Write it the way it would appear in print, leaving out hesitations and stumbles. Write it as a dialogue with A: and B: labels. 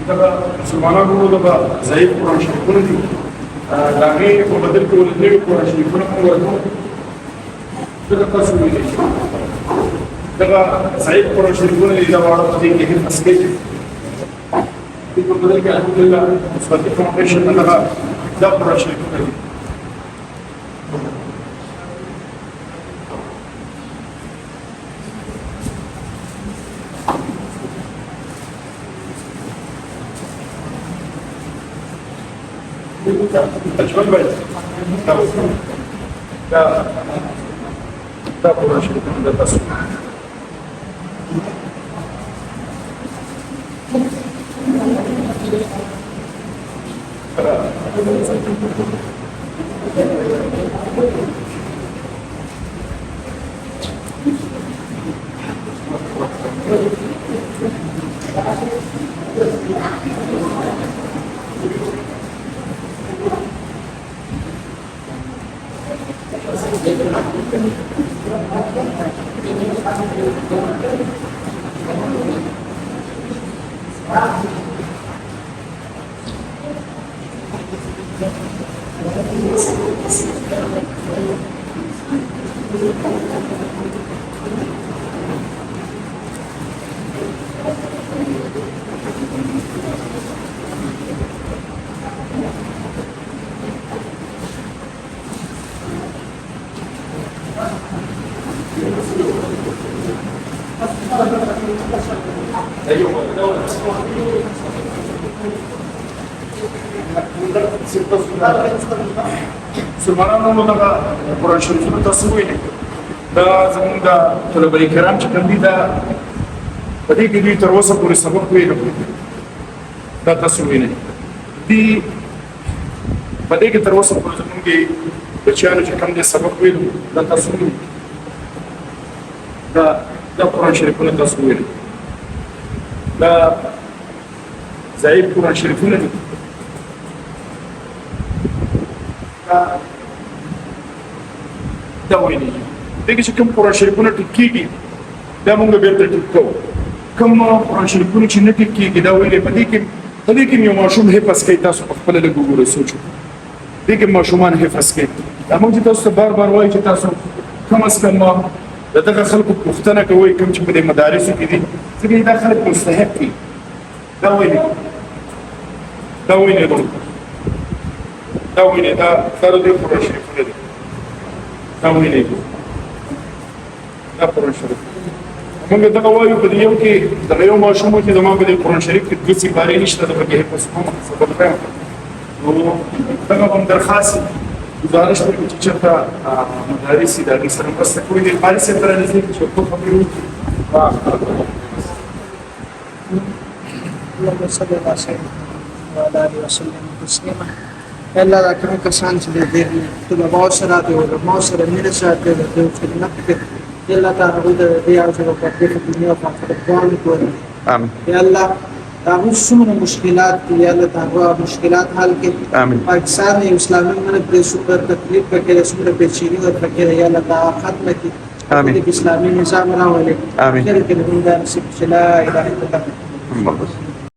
A: دغه مسلمانانو دغه ضعیف قرآن شریفونه دي د هغې په بدل کې ولې نوي قرآن شریفونه موږ ورکوو دغه تاسو ویلی دغه ضعیف قرآن شریفونه دي دا واړه په دې کې حفظ کېږي دې په بدل کې الحمدلله مثبتي فاونډیشن دغه دا قرآن شریفونه دي أجمل بيت لا قرآن شريف من التصوير مسلمانانو دغه قرآن شریفونو تاسو ویلي دا زموږ د طلبه کرام چې کوم دي دا په دې کې دوی تر اوسه پورې سبق ویلی دا تاسو ویلي دي په دې کې تر اوسه پورې زموږ د بچیانو چې کوم دي سبق ویلي دا تاسو ویلي دا قرآن شریفونه تاسو ویلي دا ضعیف قرآن شریفونه دي دا ویلي دغه چې کوم قرآن شریفونه ټیک کېږي دا موږ بېرته ټیک کوو کوم قرآن شریفونه چې نه ټیک کېږي دا ویلي په دې کې یو ماشوم حفظ کوي تاسو په خپله لږ وګورئ سوچ وکړئ دې کې ماشومان حفظ کوي دا موږ چې تاسو ته بار بار وایو چې تاسو کم از کم د دغه خلکو پوښتنه کوئ کوم چې په دې مدارسو کې دي ځکه دا خلک مستحق دي دا ویلي دا ویلي دا د دې قرآن شریفونه دي دا ویلي دا قرآن شریف موږ دغه وایو په دې یو کې دغه یو ماشوم چې زما په دې قرآن شریف کې دوه سپارې نشته د پکې حفظ کوم سبق وایم نو دغه هم درخواست گزارش وکړو چې چېرته مدارس دي د هغې سره مرسته کوي د قاري صاحب ته رانږدې کړي چې څو خبرې وکړي
B: اللهم صل على سيدنا وعلى آله وسلم تسلیما الله دا کوم کسان چې د طلباو سره د علماو سره مینه ساتي د خدمت کوي الله تعالی د دې او د دنیا په آخرت باندې کوي
C: امين
B: یا الله هغه څومره مشکلات دي یا الله تعالی مشکلات حل کړي
C: امين
B: پاکستان اسلامي ملت د څومره تکلیف کې څومره پیچیدګي ورکړي یا الله تعالی ختم کړي
C: امين
B: اسلامي نظام راولي
C: امين
B: کې د نصیب لا اله الا الله